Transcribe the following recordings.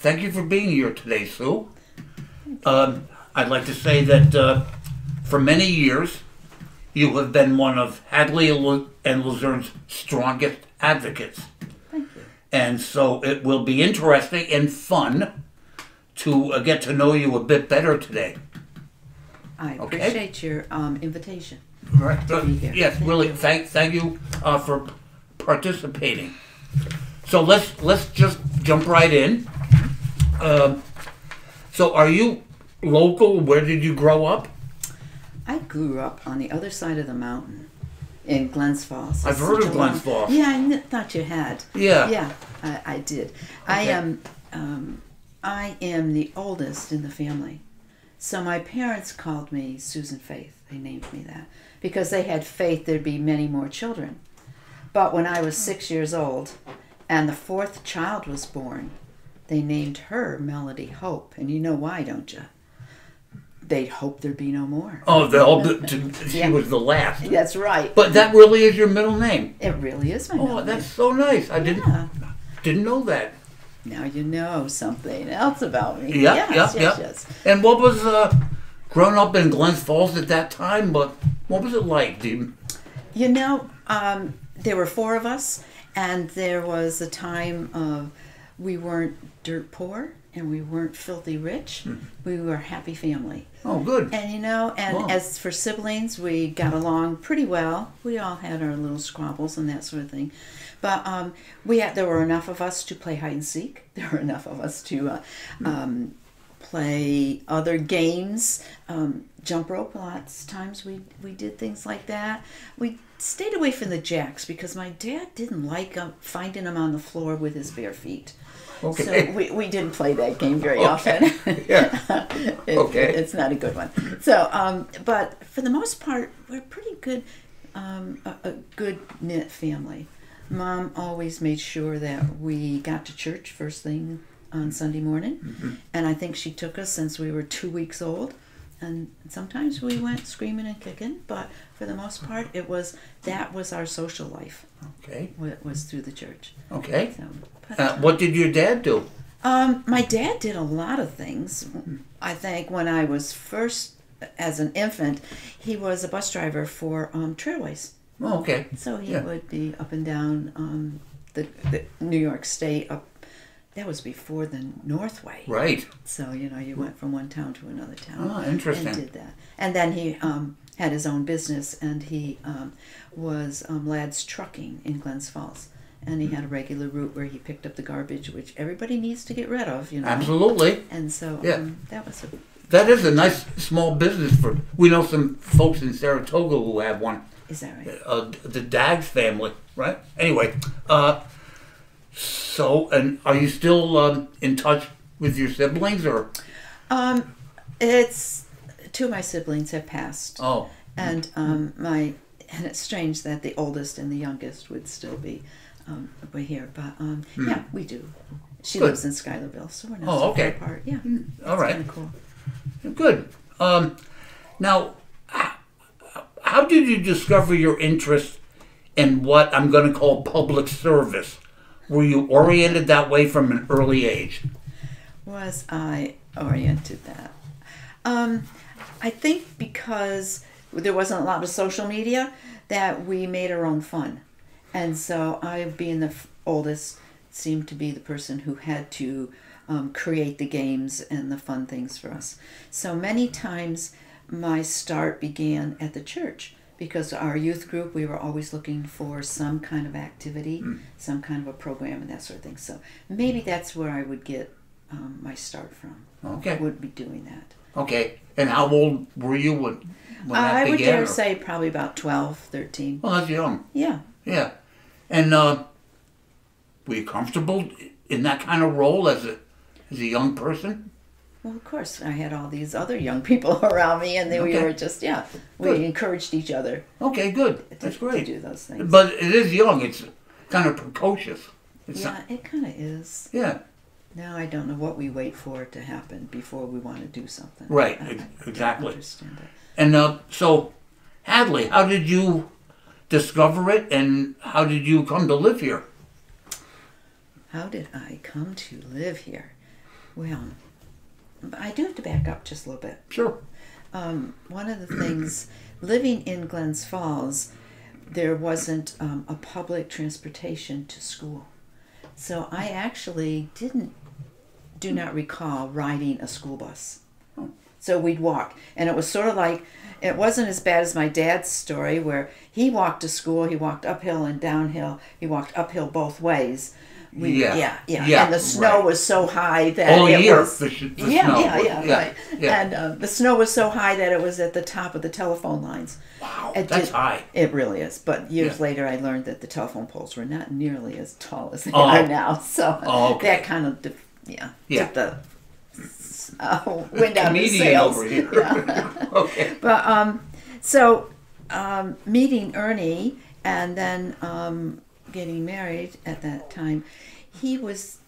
thank you for being here today, Sue. I'd like to say that for many years, you have been one of Hadley and Luzerne's strongest advocates. Thank you. And so it will be interesting and fun to get to know you a bit better today. I appreciate your invitation. Right. To be here. Yes, really. Thank you for participating. So let's just jump right in. So are you local? Where did you grow up? I grew up on the other side of the mountain in Glens Falls. I've heard of Glens Falls. Yeah, I thought you had. Yeah. Yeah, I did. Okay. I am the oldest in the family. So my parents called me Susan Faith. They named me that because they had faith there'd be many more children. But when I was 6 years old and the fourth child was born, they named her Melody Hope. And you know why, don't you? They'd hope there'd be no more. Oh, she was the last. That's right. But that really is your middle name. It really is my middle Oh, that's name. so nice. I Yeah. didn't know that. Now you know something else about me. Yeah, Yes. And what was growing up in Glens Falls at that time? What was it like? You know, there were four of us, and there was a time of we weren't dirt poor and we weren't filthy rich. We were a happy family. Oh, good. And you know, and Wow. as for siblings, we got along pretty well. We all had our little squabbles and that sort of thing. But there were enough of us to play hide and seek. There were enough of us to play other games, jump rope. Lots of times we did things like that. We stayed away from the jacks because my dad didn't like finding him on the floor with his bare feet. Okay. So we didn't play that game very often. Yeah. Okay. It's not a good one. So, but for the most part, we're pretty good, a good knit family. Mom always made sure that we got to church first thing on Sunday morning, and I think she took us since we were 2 weeks old. And sometimes we went screaming and kicking, but for the most part, that was our social life. Okay. It was through the church. Okay. So, What did your dad do? my dad did a lot of things. I think when I was first, as an infant, he was a bus driver for Trailways. Oh, okay. So he Yeah. would be up and down the New York State. That was before the Northway. Right. So, you know, you went from one town to another town. Oh, interesting. And did that. And then he had his own business, and he was Ladd's Trucking in Glens Falls. And he had a regular route where he picked up the garbage, which everybody needs to get rid of, you know. Absolutely. And so Yeah. that was That is a nice small business we know some folks in Saratoga who have one. is that right? The Daggs family, right? Anyway, so, and are you still in touch with your siblings, or? It's two of my siblings have passed. Oh. And and it's strange that the oldest and the youngest would still be here, but yeah, we do. She Good. lives in Schuylerville, so we're not Oh, so okay. far apart. Yeah, All right. kind of cool. Good. Now, how did you discover your interest in what I'm going to call public service? Were you oriented that way from an early age? Was I oriented that? I think because there wasn't a lot of social media, that we made our own fun. And so I, being the oldest, seemed to be the person who had to create the games and the fun things for us. So many times my start began at the church, because our youth group, we were always looking for some kind of activity, some kind of a program and that sort of thing. So maybe that's where I would get my start from. Okay. I would be doing that. Okay. And how old were you when that I would began? dare or- say probably about 12, 13. Well, that's young. Yeah. Yeah. And were you comfortable in that kind of role as a young person? Well, of course, I had all these other young people around me, and we Okay. were just, we Good. encouraged each other Okay, good. to, That's great. to do those things. But it is young. It's kind of precocious. It's Yeah, it kind of is. yeah. Now I don't know what we wait for it to happen before we want to do something. Right, I don't exactly. understand it. And so, Hadley, how did you discover it, and how did you come to live here? How did I come to live here? Well, I do have to back up just a little bit. Sure. One of the things, living in Glens Falls, there wasn't a public transportation to school. So I actually do not recall riding a school bus. So we'd walk. And it was sort of like, it wasn't as bad as my dad's story where he walked to school, he walked uphill and downhill, he walked uphill both ways. Yeah. And the snow was so high that All it year, was... the snow. Right. Yeah. And the snow was so high that it was at the top of the telephone lines. Wow, that's high. It really is. But years later, I learned that the telephone poles were not nearly as tall as they Oh. are now. So Okay. that kind of, took the wind out of the Comedian sails. over here. Yeah. Okay. But meeting Ernie and then getting married at that time, he was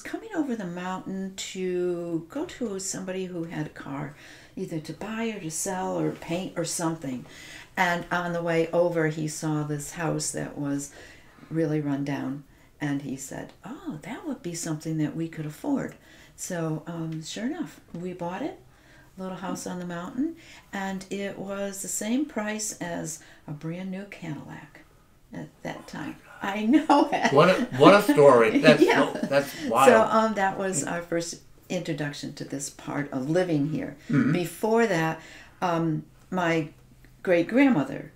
coming over the mountain to go to somebody who had a car, either to buy or to sell or paint or something. And on the way over, he saw this house that was really run down, and he said, "Oh, that would be something that we could afford." So sure enough, we bought it, little house on the mountain, and it was the same price as a brand new Cadillac at that time. I know it. What a story. That's Yeah. that's wild. So that was our first introduction to this part of living here. Mm-hmm. Before that, my great grandmother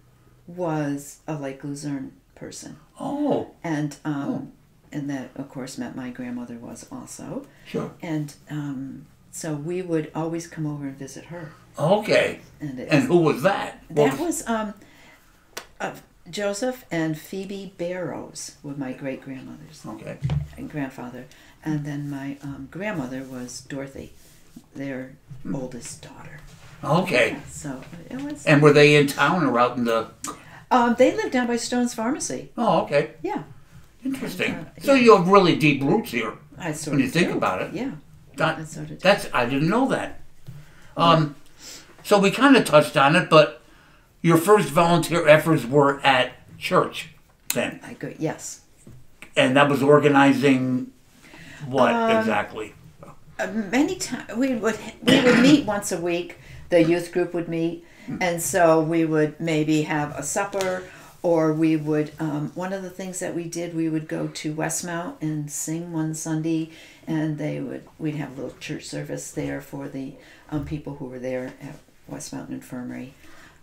was a Lake Luzerne person, Oh, and that of course meant my grandmother was also. sure. And so we would always come over and visit her. Okay. And, And who was that? that was Joseph and Phoebe Barrows were my great grandmothers Okay. and grandfather, and then my grandmother was Dorothy, their oldest daughter. Okay. So it was. And were they in town or out in the... They lived down by Stone's Pharmacy. Oh, okay. Yeah, Interesting. So you have really deep roots here. I sort When of you think do. about it. Yeah, That, I sort of do. that's I didn't know that. So we kind of touched on it, but your first volunteer efforts were at church then, I go. Yes. and that was organizing what exactly? Many times we would meet once a week. The youth group would meet, and so we would maybe have a supper, or we would. One of the things that we did, we would go to Westmount and sing one Sunday, and we'd have a little church service there for the people who were there at Westmountain Infirmary.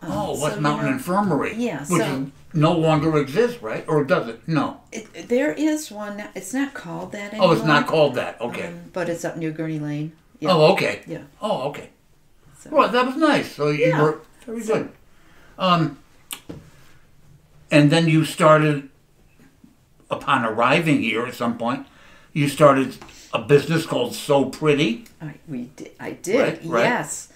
West Mountain Infirmary. Yeah, Which so- no longer exists, right? Or does it? No. There is one. It's not called that anymore. Oh, it's not called that. Okay. But it's up near Gurney Lane. Yeah. Oh, okay. Yeah. Oh, okay. So- Well, that was nice. So you Yeah. were very good. And then you started, upon arriving here at some point, you started a business called So Pretty. I did. Right. Yes.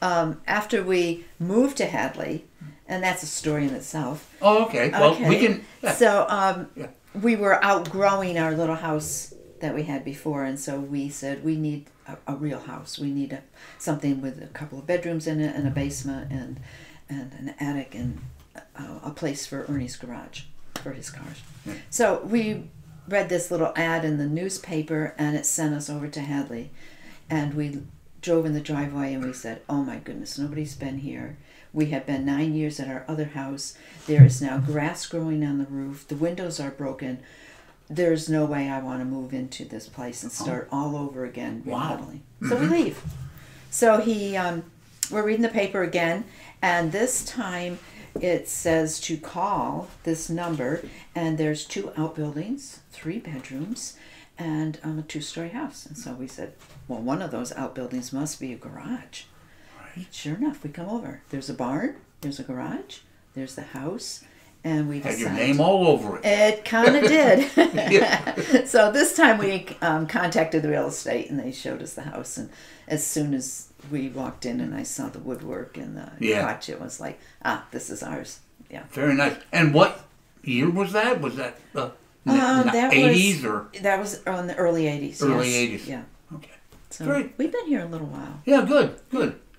After we moved to Hadley, and that's a story in itself. Oh, okay. Well, we can. Yeah. So Yeah. we were outgrowing our little house that we had before, and so we said we need a real house. We need something with a couple of bedrooms in it, and a basement, and an attic, and a place for Ernie's garage for his cars. Yeah. So we read this little ad in the newspaper, and it sent us over to Hadley, and we drove in the driveway, and we said, "Oh my goodness, nobody's been here. We have been 9 years at our other house. There is now grass growing on the roof. The windows are broken. There's no way I want to move into this place and start all over again remodeling." So we leave. So we're reading the paper again, and this time it says to call this number, and there's 2 outbuildings, 3 bedrooms, and a 2-story house. And so we said, well, one of those outbuildings must be a garage. Right. Sure enough, we come over. There's a barn, there's a garage, there's the house, and we Had decided... your name all over it. It kind of did. Yeah. So this time we contacted the real estate, and they showed us the house. And as soon as we walked in and I saw the woodwork and the couch, it was like, this is ours. Yeah. Very nice. And what year was that? Was that That 80s or that was on the early 80s. early yes. 80s? Yeah. Okay. So Great. we've been here a little while. Yeah, good.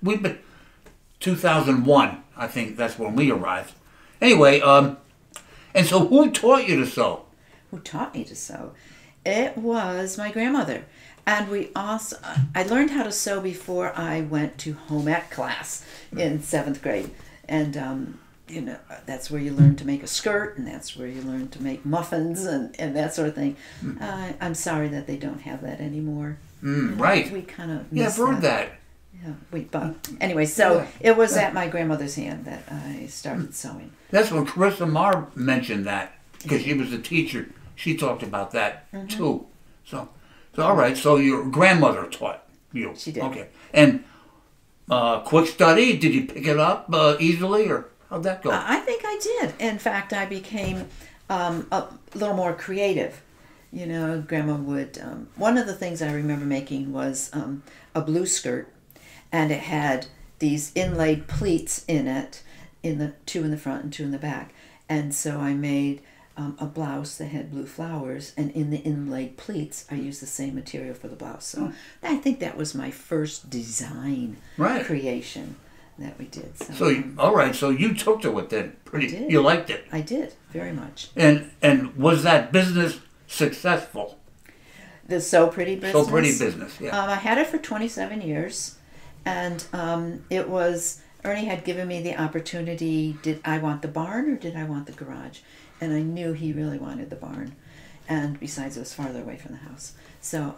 We've been 2001. I think that's when we arrived. Anyway, and so who taught you to sew? Who taught me to sew? It was my grandmother. And we also, I learned how to sew before I went to home ec class in 7th grade. And, you know, that's where you learn to make a skirt, and that's where you learn to make muffins and that sort of thing. I'm sorry that they don't have that anymore. Right. We kind of Yeah, I've heard that. Yeah, but anyway, so it was at my grandmother's hand that I started sewing. That's when Carissa Marr mentioned that, because she was a teacher. She talked about that too. So all right. So your grandmother taught you. She did. Okay. And quick study. Did you pick it up easily, or how'd that go? I think I did. In fact, I became a little more creative. You know, Grandma would. One of the things I remember making was a blue skirt, and it had these inlaid pleats in it, two in the front and two in the back. And so I made a blouse that had blue flowers, and in the inlaid pleats, I used the same material for the blouse. So I think that was my first design creation that we did. So all right. So you took to it then. You liked it. I did very much. And was that business successful? The Sew Pretty business. Sew Pretty business. Yeah. I had it for 27 years, and it was. Ernie had given me the opportunity, did I want the barn or did I want the garage? And I knew he really wanted the barn. And besides, it was farther away from the house. So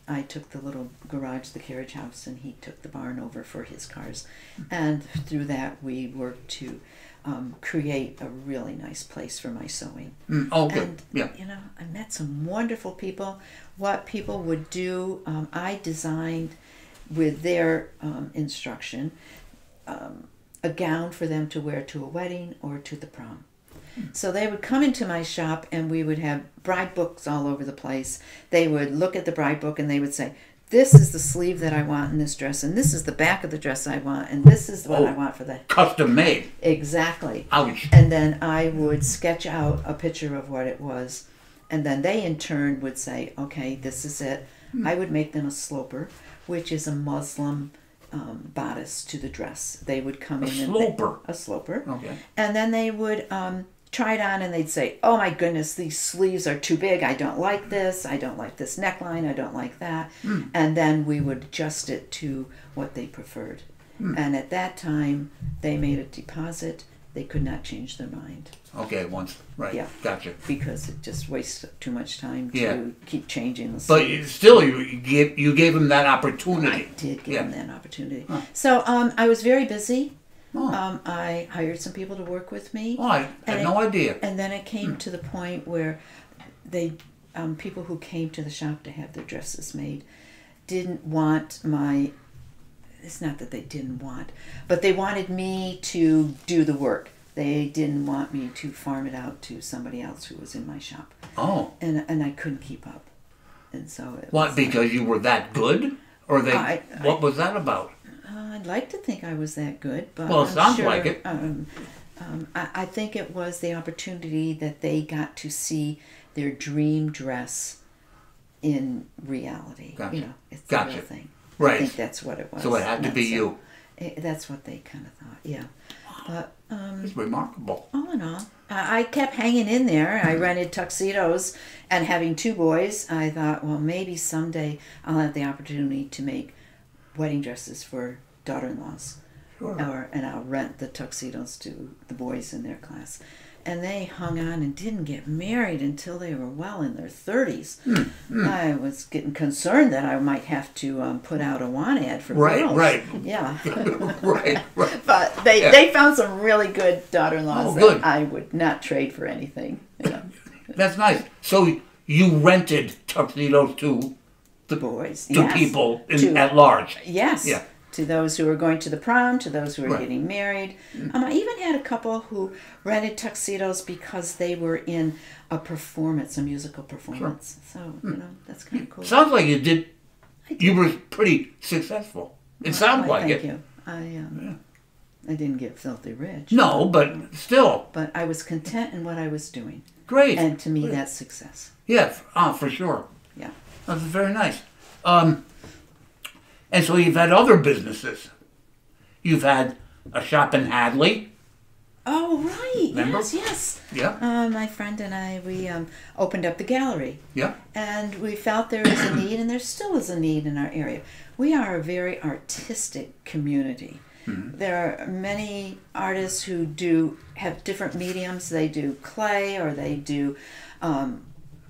I took the little garage, the carriage house, and he took the barn over for his cars. And through that, we worked to create a really nice place for my sewing. Oh, good. And, yeah. you know, I met some wonderful people. What people would do, I designed with their instruction, a gown for them to wear to a wedding or to the prom. So they would come into my shop and we would have bride books all over the place. They would look at the bride book and they would say, this is the sleeve that I want in this dress, and this is the back of the dress I want, and this is what I want for the... Custom made. Exactly. Ouch. And then I would sketch out a picture of what it was, and then they in turn would say, okay, this is it. I would make them a sloper, which is a Muslim bodice to the dress. They would come in a sloper. Okay. And then they would try it on and they'd say, oh my goodness, these sleeves are too big. I don't like this. I don't like this neckline. I don't like that. And then we would adjust it to what they preferred. And at that time, they made a deposit. They could not change their mind. Okay, once. Right. Yeah. Gotcha. Because it just wastes too much time to keep changing the sleeve. But still, you gave them that opportunity. I did give them that opportunity. So I was very busy. I hired some people to work with me. Oh, I had no idea. And then it came to the point where they, people who came to the shop to have their dresses made didn't want my, it's not that they didn't want, but they wanted me to do the work. They didn't want me to farm it out to somebody else who was in my shop. Oh. And I couldn't keep up. And so it was because you were that good? Or what was that about? I'd like to think I was that good, but well, it sounds like it. I think it was the opportunity that they got to see their dream dress in reality. Gotcha. You know, it's gotcha. the real thing. Right. I think that's what it was. So it had to be you. That's what they kind of thought. Yeah. But it's remarkable. All in all, I kept hanging in there. I rented tuxedos, and having two boys, I thought, well, maybe someday I'll have the opportunity to make wedding dresses for daughter-in-laws. Sure. And I'll rent the tuxedos to the boys in their class. And they hung on and didn't get married until they were well in their 30s. I was getting concerned that I might have to put out a want ad for girls. Right. Yeah. right. But they found some really good daughter-in-laws that I would not trade for anything. You know. That's nice. So you rented tuxedos to the boys, to people at large. Yes. Yeah. To those who were going to the prom, to those who were getting married. I even had a couple who rented tuxedos because they were in a performance, a musical performance. Sure. So, you know, that's kind of cool. Sounds like you did. You were pretty successful. It sounds like thank it. Thank you. I didn't get filthy rich. No, but still. But I was content in what I was doing. Great. And to me, that's success. Yeah, for sure. Yeah. That's very nice. And so you've had other businesses. You've had a shop in Hadley. Oh, right. Remember? Yes, yes. Yeah. My friend and I, we opened up the gallery. Yeah. And we felt there was a need, and there still is a need in our area. We are a very artistic community. Mm-hmm. There are many artists who have different mediums. They do clay, or they do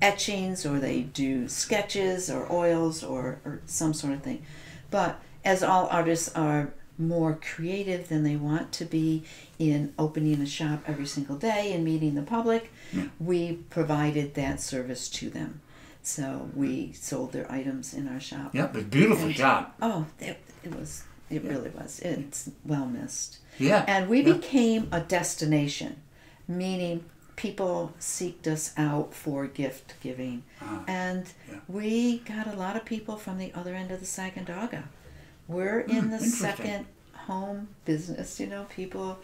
etchings, or they do sketches, or oils, or some sort of thing. But as all artists are more creative than they want to be in opening a shop every single day and meeting the public, we provided that service to them. So we sold their items in our shop. Yeah, it's a beautiful shop. Oh, it really was. It's well missed. Yeah. And we became a destination, meaning people seeked us out for gift giving. And we got a lot of people from the other end of the Sacandaga. We're in the second home business. People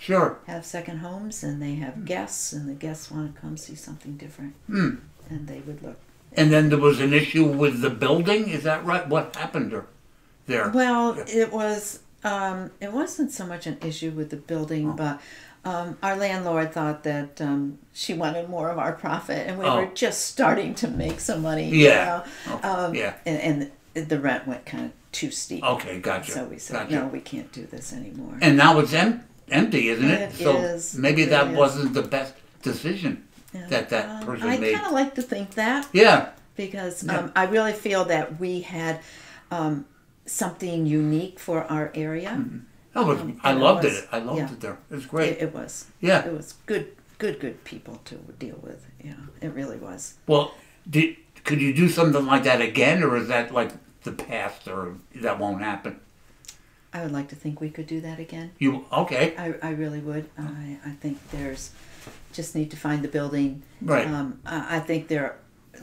have second homes, and they have guests, and the guests want to come see something different. And they would look. And then there was an issue with the building. Is that right? What happened there? Well, it was. It wasn't so much an issue with the building, but our landlord thought that she wanted more of our profit, and we were just starting to make some money. Yeah. And the rent went kind of too steep. Okay, gotcha. So we said, no, we can't do this anymore. And now it's empty, isn't it? It is. Maybe that wasn't the best decision that person I made. kind of like to think that. Yeah. Because I really feel that we had something unique for our area. Mm-hmm. I loved it. I loved it there. It was great. It was. Yeah. It was good people to deal with. Yeah, it really was. Well, could you do something like that again, or is that like the past, or that won't happen? I would like to think we could do that again. Okay? I really would. I think just need to find the building. Right. I think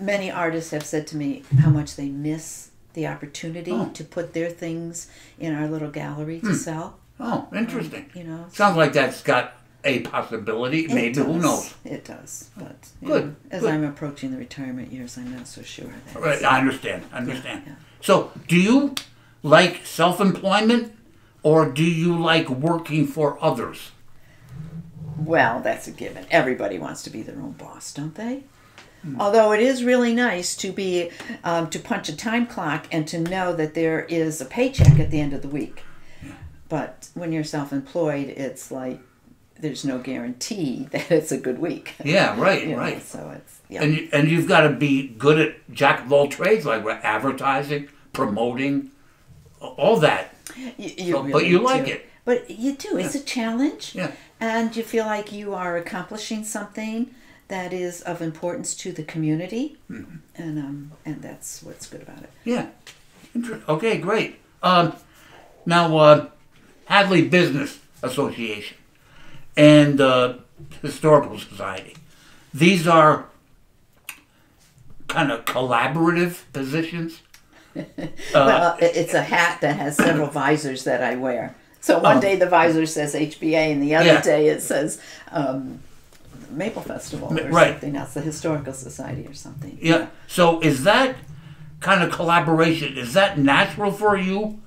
many artists have said to me how much they miss the opportunity to put their things in our little gallery to sell. Oh, interesting. Sounds like that's got a possibility. Maybe, who knows? It does, but good. As I'm approaching the retirement years, I'm not so sure. Right, I understand. Yeah. So, do you like self-employment, or do you like working for others? Well, that's a given. Everybody wants to be their own boss, don't they? Although it is really nice to be to punch a time clock and to know that there is a paycheck at the end of the week. Yeah. But when you're self-employed, it's like there's no guarantee that it's a good week. Yeah, right. So it's and you've got to be good at jack of all trades, like advertising, promoting, all that. But you like it. But you do. It's a challenge. Yeah. And you feel like you are accomplishing something that is of importance to the community, and that's what's good about it. Yeah. Okay, great. Now, Hadley Business Association and Historical Society. These are kind of collaborative positions. Well, it's a hat that has several visors that I wear. So one day the visor says HBA, and the other day it says Maple Festival or something else, the Historical Society or something. Yeah. So is that kind of collaboration, is that natural for you?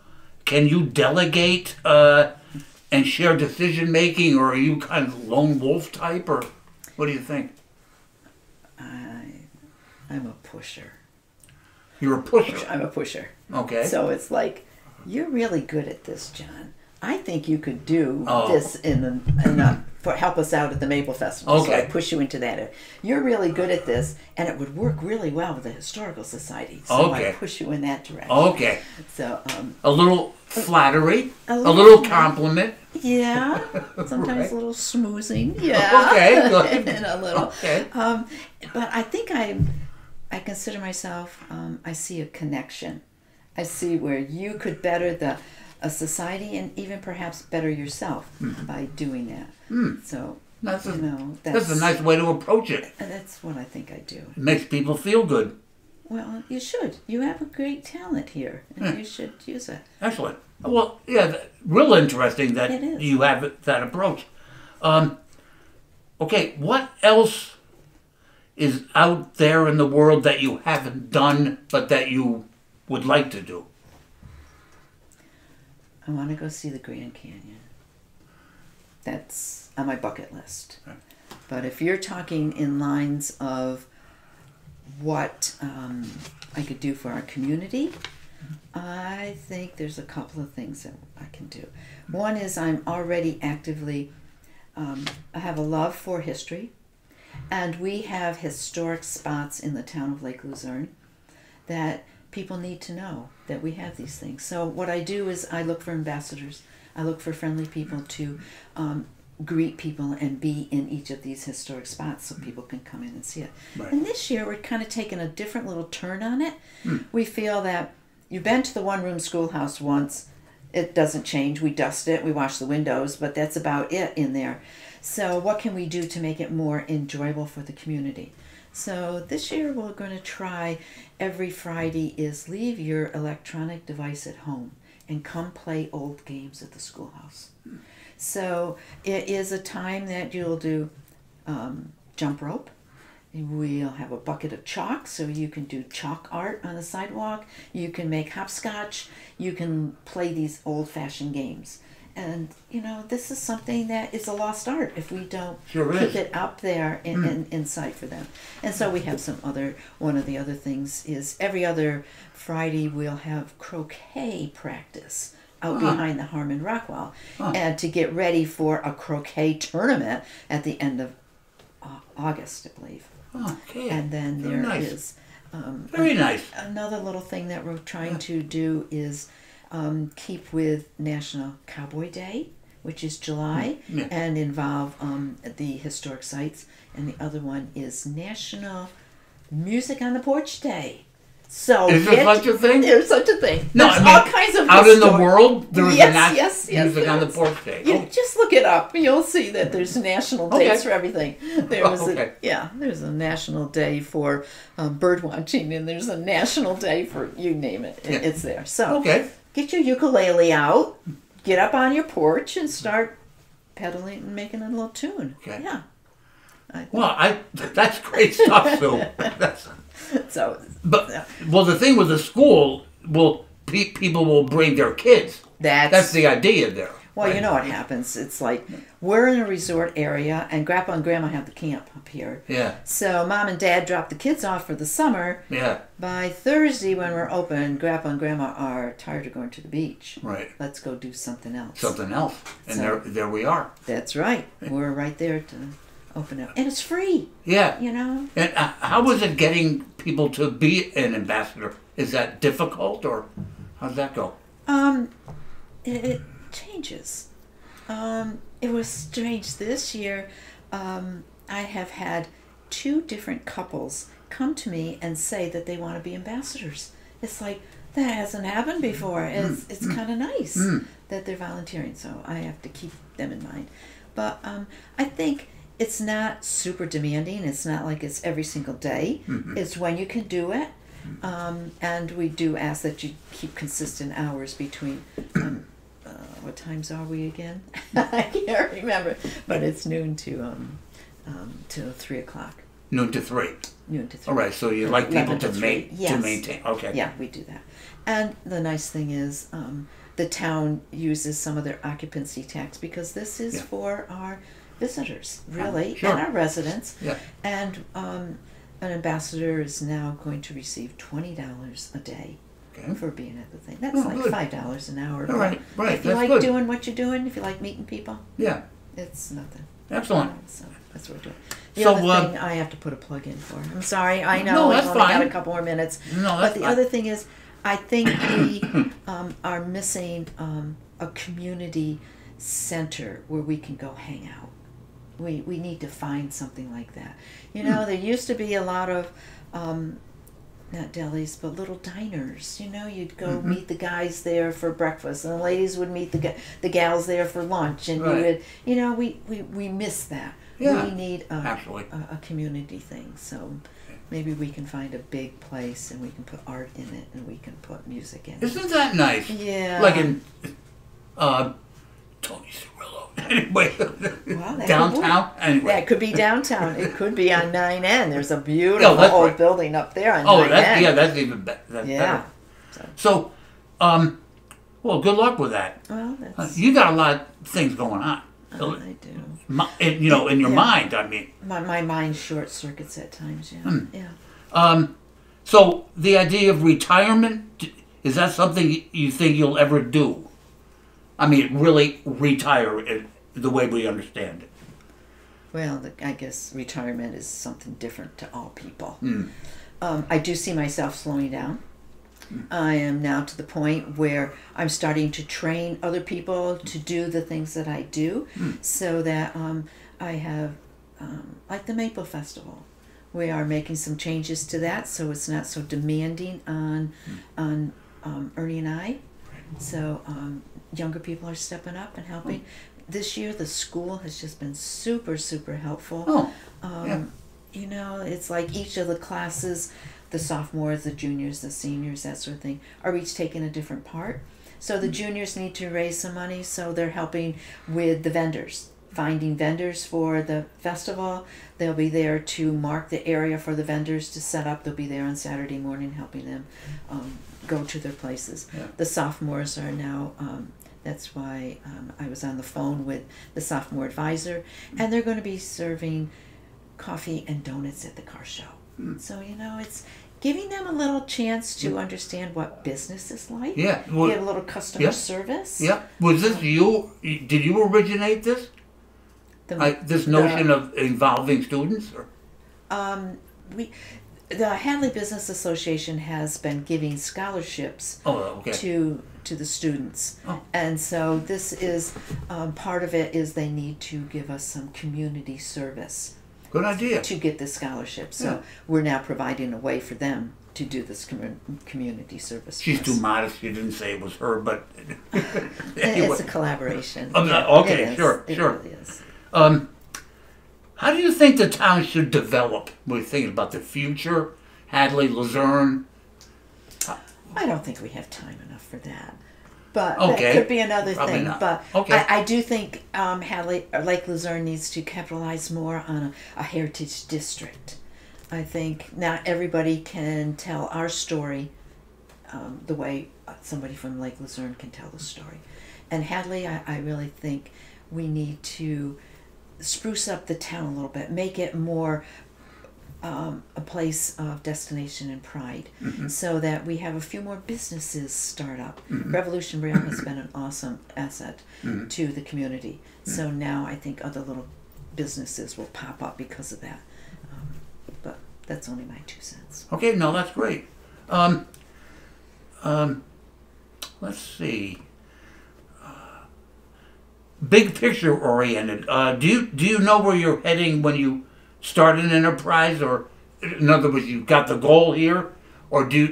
Can you delegate and share decision making, or are you kind of lone wolf type, or what do you think? I'm a pusher. You're a pusher? I'm a pusher. Okay. So it's like, you're really good at this, John. I think you could do this for help us out at the Maple Festival. Okay. So I push you into that. You're really good at this, and it would work really well with the Historical Society. So I push you in that direction. Okay. So a little flattery, a little compliment. Yeah. Sometimes a little schmoozing. Yeah. Okay. Good. And a little. Okay. But I think I consider myself. I see a connection. I see where you could better a society, and even perhaps better yourself by doing that. So that's a nice way to approach it. That's what I think I do. It makes people feel good. Well, you should. You have a great talent here, and you should use it. Excellent. Well, yeah, real interesting that it is. You have that approach. Okay, what else is out there in the world that you haven't done but that you would like to do? I want to go see the Grand Canyon. That's on my bucket list. Right. But if you're talking in lines of what I could do for our community, I think there's a couple of things that I can do. One is I'm already actively, I have a love for history, and we have historic spots in the town of Lake Luzerne that people need to know that we have these things. So what I do is I look for ambassadors. I look for friendly people to greet people and be in each of these historic spots so people can come in and see it. Right. And this year we're kind of taking a different little turn on it. We feel that you've been to the one-room schoolhouse once. It doesn't change. We dust it, we wash the windows, but that's about it in there. So what can we do to make it more enjoyable for the community? So this year we're going to try every Friday is leave your electronic device at home and come play old games at the schoolhouse. So it is a time that you'll do jump rope. We'll have a bucket of chalk so you can do chalk art on the sidewalk. You can make hopscotch. You can play these old-fashioned games. And, you know, this is something that is a lost art if we don't keep it up there in sight for them. And so we have one of the other things is every other Friday we'll have croquet practice out behind the Harmon Rockwell and to get ready for a croquet tournament at the end of August, I believe. Okay. And then there is very nice. Another little thing that we're trying to do is keep with National Cowboy Day, which is July, and involve the historic sites. And the other one is National Music on the Porch Day. So is there such a thing? There's such a thing. No, there's I mean, all kinds of out in the world, there is yes, music on the porch day. You just look it up. You'll see that there's national days for everything. There's there's a national day for bird watching, and there's a national day for you name it. It's there. So get your ukulele out, get up on your porch, and start pedaling and making a little tune. Okay. Yeah. That's great stuff, Sue. Well, the thing with the school, people will bring their kids. That's the idea there. Well, right? You know what happens. It's like we're in a resort area, and Grandpa and Grandma have the camp up here. Yeah. So Mom and Dad drop the kids off for the summer. Yeah. By Thursday, when we're open, Grandpa and Grandma are tired of going to the beach. Right. Let's go do something else. Something else. And there we are. That's right. We're right there to open it. And it's free. Yeah. You know? And how is it getting people to be an ambassador? Is that difficult, or how's that go? It changes. It was strange this year. I have had 2 different couples come to me and say that they want to be ambassadors. It's like, that hasn't happened before. It's kind of nice that they're volunteering, so I have to keep them in mind. But I think it's not super demanding. It's not like it's every single day. It's when you can do it. And we do ask that you keep consistent hours between, what times are we again? I can't remember, but it's noon to 3 o'clock. Noon to 3. Noon to 3. All right, so you like people to maintain. Okay. Yeah, we do that. And the nice thing is, the town uses some of their occupancy tax because this is for our visitors, really, and our residents. Yeah. And an ambassador is now going to receive $20 a day for being at the thing. That's $5 an hour. All right. If you like doing what you're doing, if you like meeting people, it's nothing. Excellent. So that's what we're doing. The other thing I have to put a plug in for. I'm sorry, I know that's I've only fine. got a couple more minutes. No, but the other thing is, I think we are missing a community center where we can go hang out. We need to find something like that. You know, there used to be a lot of, not delis, but little diners. You know, you'd go meet the guys there for breakfast, and the ladies would meet the gals there for lunch, and you would, you know, we miss that. Yeah, we need a community thing. So maybe we can find a big place, and we can put art in it, and we can put music in it. Isn't that nice? Yeah. Like in Tony Cirillo. Anyway, downtown. Anyway. That could be downtown. It could be on 9N. There's a beautiful old building up there on 9N. That's even better. That's better. So, well, good luck with that. Well, you got a lot of things going on. I do. In your Yeah. mind, I mean. My mind short circuits at times. Yeah, yeah. So the idea of retirement, is that something you think you'll ever do? I mean, really retire the way we understand it. Well, I guess retirement is something different to all people. I do see myself slowing down. I am now to the point where I'm starting to train other people to do the things that I do, so that I have, like the Maple Festival. We are making some changes to that, so it's not so demanding on Ernie and I. So younger people are stepping up and helping. This year, the school has just been super, super helpful. Oh, yeah. You know, it's like each of the classes, the sophomores, the juniors, the seniors, that sort of thing, are each taking a different part. So the juniors need to raise some money, so they're helping with the vendors, finding vendors for the festival. They'll be there to mark the area for the vendors to set up. They'll be there on Saturday morning helping them go to their places. Yeah. The sophomores are now, that's why I was on the phone with the sophomore advisor, and they're going to be serving coffee and donuts at the car show. So, you know, it's giving them a little chance to understand what business is like. Yeah. Well, get a little customer service. Yeah. Was this you? Did you originate this? This notion of involving students? Or? The Hadley Business Association has been giving scholarships to the students. Oh. And so this is, part of it is they need to give us some community service. Good idea. To get the scholarship. So we're now providing a way for them to do this community service. She's too modest. You didn't say it was her, but anyway. It's a collaboration. Okay, sure. Really is. How do you think the town should develop? We're thinking about the future, Hadley, Luzerne. I don't think we have time enough for that. But okay. That could be another Probably thing. Not. But okay. I do think Hadley or Lake Luzerne needs to capitalize more on a heritage district. I think not everybody can tell our story the way somebody from Lake Luzerne can tell the story. And Hadley, I really think we need to spruce up the town a little bit, make it more a place of destination and pride, so that we have a few more businesses start up. Revolution Rail has been an awesome asset to the community. So now I think other little businesses will pop up because of that. But that's only my 2 cents. Okay, no, that's great. Let's see. Big picture oriented. Do you know where you're heading when you start an enterprise, or in other words, you got the goal here, or do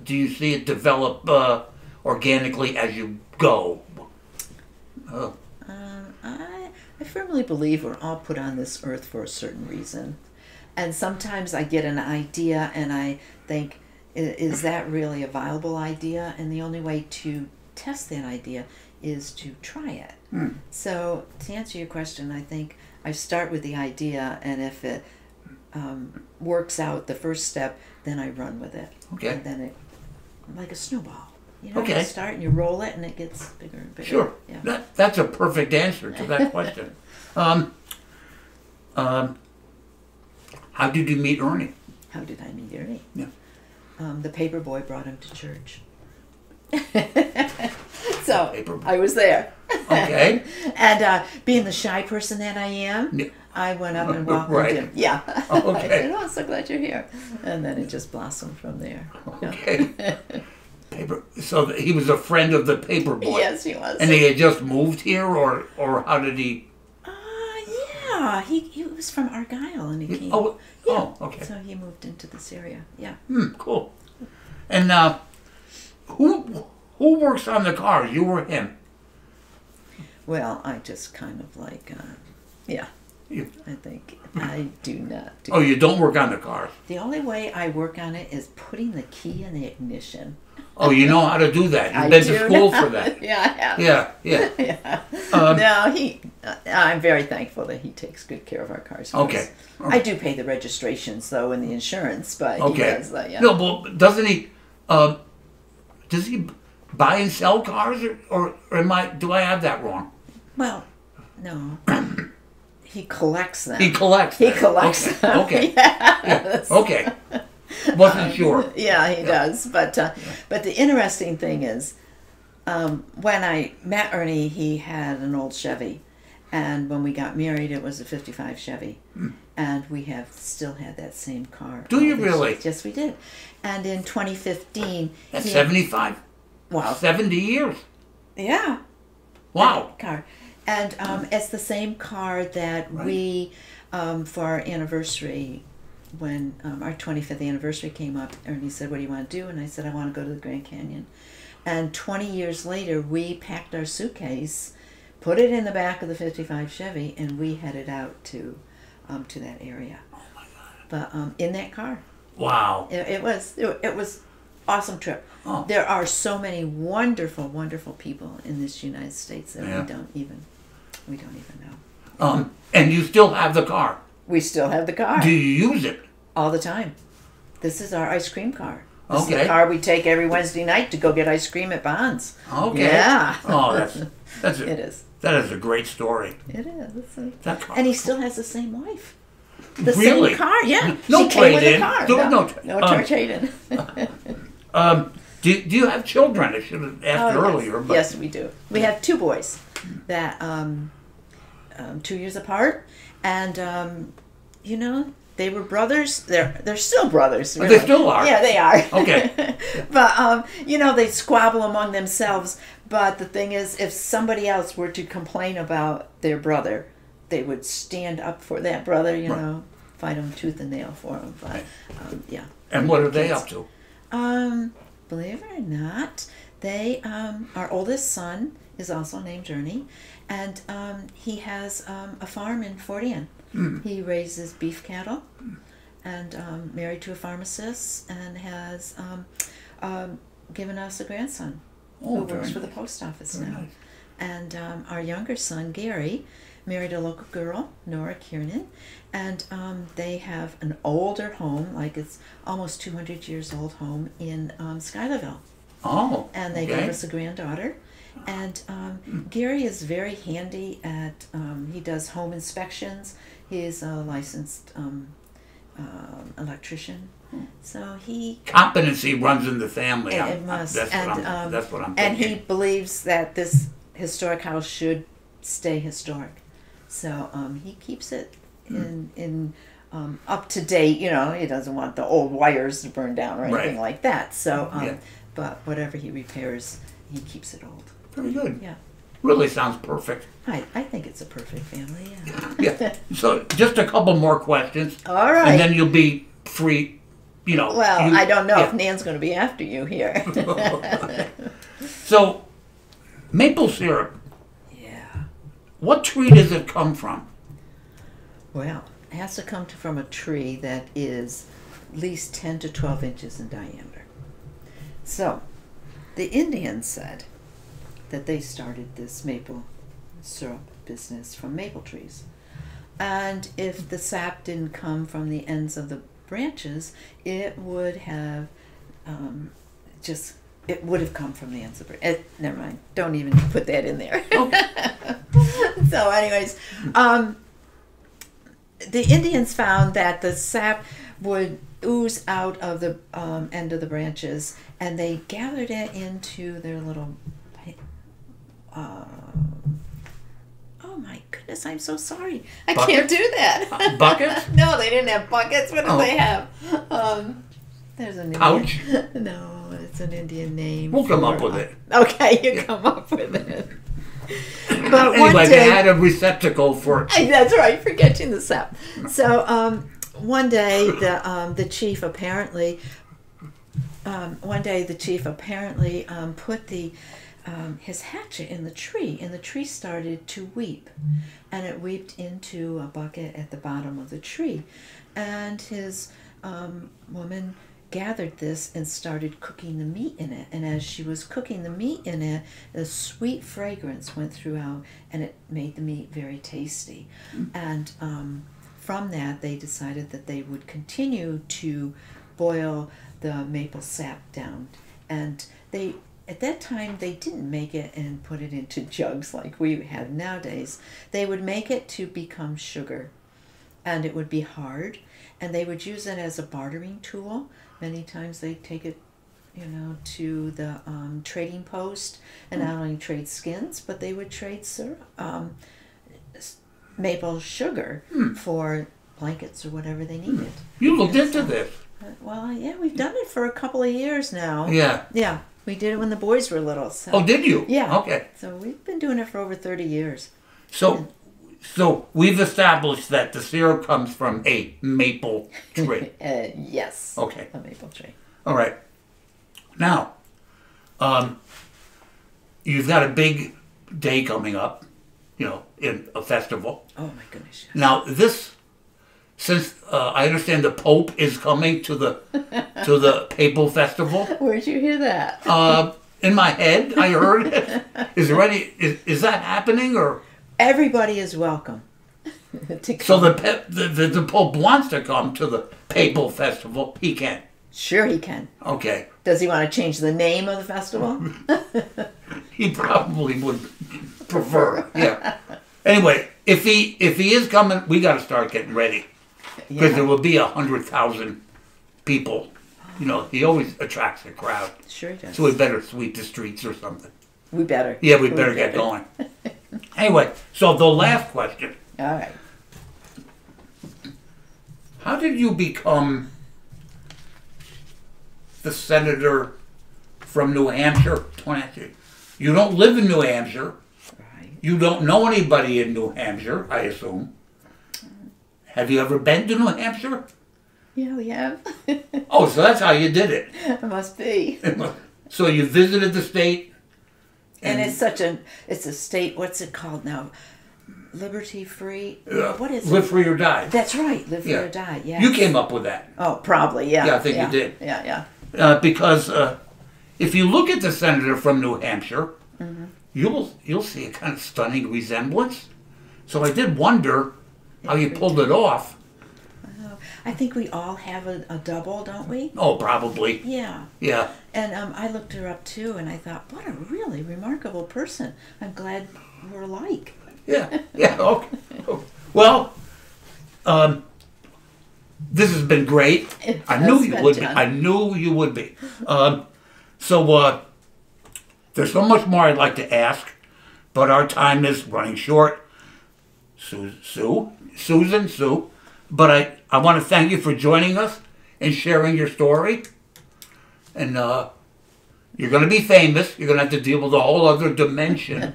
you see it develop organically as you go? I firmly believe we're all put on this earth for a certain reason, and sometimes I get an idea and I think, is that really a viable idea? And the only way to test that idea is to try it. So to answer your question, I think I start with the idea, and if it works out the first step, then I run with it. Okay. And then it, like a snowball. You know, Okay. you start and you roll it, and it gets bigger and bigger. Sure. Yeah. That's a perfect answer to that question. How did you meet Ernie? How did I meet Ernie? Yeah. The paper boy brought him to church. So Paper- I was there. Okay. And being the shy person that I am, Yeah. I went up and welcomed Right. him. Yeah. Okay. I said, "Oh, I'm so glad you're here." And then it just blossomed from there. Okay. So he was a friend of the paper boy. Yes, he was. And he had just moved here, or how did he? Yeah. He was from Argyle, and he came. Okay. So he moved into this area. Yeah. Cool. And who works on the cars? You or him? Well, I just kind of like, yeah. You- I think I do not do. Oh, you don't work on the cars. The only way I work on it is putting the key in the ignition. Oh, you know how to do that. You've I been do to school now. for that. Yeah, I have. Yeah, yeah. Yeah. Um, I'm very thankful that he takes good care of our cars. Okay. I do pay the registrations though and the insurance, but Okay. he does that. Yeah. No, but doesn't he? Does he buy and sell cars, or do I have that wrong? Well, No. He collects them. He collects He them. collects Okay. them. Okay. Yes. Okay. Wasn't sure. Yeah, he does. But the interesting thing is, when I met Ernie, he had an old Chevy, and when we got married, it was a '55 Chevy, and we have still had that same car. Do you really? Yes, we did. And in 2015, That's he- 75. Wow. 70 years. Yeah. Wow. That car. And it's the same car that we, for our anniversary, when our 25th anniversary came up, Ernie said, "What do you want to do?" And I said, "I want to go to the Grand Canyon." And 20 years later, we packed our suitcase, put it in the back of the '55 Chevy, and we headed out to that area. Oh my God! But in that car. Wow. It was awesome trip. Oh. There are so many wonderful, wonderful people in this United States that Yeah. we don't even know. And you still have the car. We still have the car Do you use it? all the time. This is our ice cream car. This is Okay. the car we take every Wednesday night to go get ice cream at Bonds. Okay. Yeah. Oh, that's It is. That is a great story. It is. That car. And he still has the same wife. The Really? same car, yeah. No she came with trade-in. a car. There was No no trade-in. Do you have children? I should have asked Oh, earlier. yes. But Yes, we do. We have two boys that 2 years apart, and they were brothers. They're still brothers. They still are? Yeah, they are. Okay. But they squabble among themselves. But the thing is, if somebody else were to complain about their brother, they would stand up for that brother. Fight him tooth and nail for him. But yeah. And what are they up to? Believe it or not, they our oldest son is also named Ernie, and he has a farm in Fort Ann. He raises beef cattle, and married to a pharmacist, and has given us a grandson who very works for the nice. post office Very now. nice. And our younger son Gary married a local girl, Nora Kiernan, and they have an older home, like it's almost 200 years old home in Schuylerville. Oh. And they okay. gave us a granddaughter. And Gary is very handy at, he does home inspections. He's a licensed electrician. So he... Competency runs in the family. It must. That's what I'm thinking. And he believes that this historic house should stay historic. So he keeps it in up to date. He doesn't want the old wires to burn down or anything like that. So, but whatever he repairs, he keeps it old. Very good. Yeah. Really sounds perfect. I think it's a perfect family, yeah. Yeah. So just a couple more questions. All right. And then you'll be free, Well, I don't know if Nan's going to be after you here. So, maple syrup, Yeah. what tree does it come from? Well, it has to come from a tree that is at least 10 to 12 inches in diameter. So, the Indians said that they started this maple syrup business from maple trees. And if the sap didn't come from the ends of the branches, it would have it would have come from the ends of the branches. Never mind. Don't even put that in there. So anyways, the Indians found that the sap would ooze out of the end of the branches, and they gathered it into their little oh my goodness, I'm so sorry. I can't Buckets? do that. Buckets? No, they didn't have buckets. What did Oh. they have? There's an Indian. Pouch? No, it's an Indian name. We'll come for- up with it. Okay, you come up with it. But one Anyway, day, they had a receptacle for that's right, for catching the sap. So one day the chief apparently put the his hatchet in the tree, and the tree started to weep, and it weeped into a bucket at the bottom of the tree, and his woman gathered this and started cooking the meat in it, and as she was cooking the meat in it, a sweet fragrance went throughout, and it made the meat very tasty. And from that, they decided that they would continue to boil the maple sap down, and they at that time they didn't make it and put it into jugs like we have nowadays. They would make it to become sugar, and it would be hard, and they would use it as a bartering tool. Many times they'd take it, to the trading post, and not only trade skins, but they would trade maple sugar for blankets or whatever they needed. You looked into this. Well, yeah, we've done it for a couple of years now. Yeah. Yeah, we did it when the boys were little. So. Oh, did you? Yeah. Okay. So we've been doing it for over 30 years. So we've established that the syrup comes from a maple tree. Yes. Okay. A maple tree. All right. Now, you've got a big day coming up, in a festival. Oh, my goodness. Yes. Now, since I understand the Pope is coming to the Papal Festival. Where'd you hear that? In my head, I heard it. Is that happening, or? Everybody is welcome to come. So the Pope wants to come to the Papal Festival. He can. Sure he can. Okay. Does he want to change the name of the festival? He probably would prefer. Yeah. Anyway, if he is coming, we got to start getting ready because there will be 100,000 people. He always attracts a crowd. Sure he does. So we better sweep the streets or something. We better. Yeah, we better get going. Anyway, so the last question. All right. How did you become the senator from New Hampshire? You don't live in New Hampshire. Right. You don't know anybody in New Hampshire, I assume. Have you ever been to New Hampshire? Yeah, we have. Oh, so that's how you did it. It must be. So you visited the state? And it's a state, what's it called now? Liberty free? What is Live it? Free or Die. That's right, live free or die, yes. You came up with that. Oh, probably, yeah. Yeah, I think you did. Yeah. Because if you look at the senator from New Hampshire, you'll see a kind of stunning resemblance. So I did wonder how you pulled it off. I think we all have a double, don't we? Oh, probably. Yeah. Yeah. And I looked her up too, and I thought, what a really remarkable person. I'm glad we're alike. Yeah. Yeah. Okay. Well, this has been great. I knew you would be. I knew you would be. So there's so much more I'd like to ask, but our time is running short. Susan, Sue. But I want to thank you for joining us and sharing your story. And you're going to be famous. You're going to have to deal with a whole other dimension.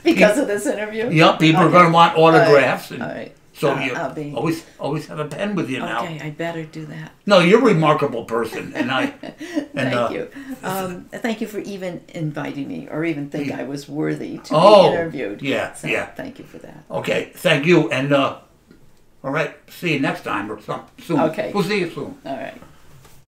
Because of this interview? Yeah, people are going to want autographs. All right. So you always have a pen with you now. Okay, I better do that. No, you're a remarkable person, and Thank you. Thank you for even inviting me, or even think I was worthy to be interviewed. Yeah, so, yeah. Thank you for that. Okay, thank you, and all right, see you next time or soon. Okay. We'll see you soon. All right.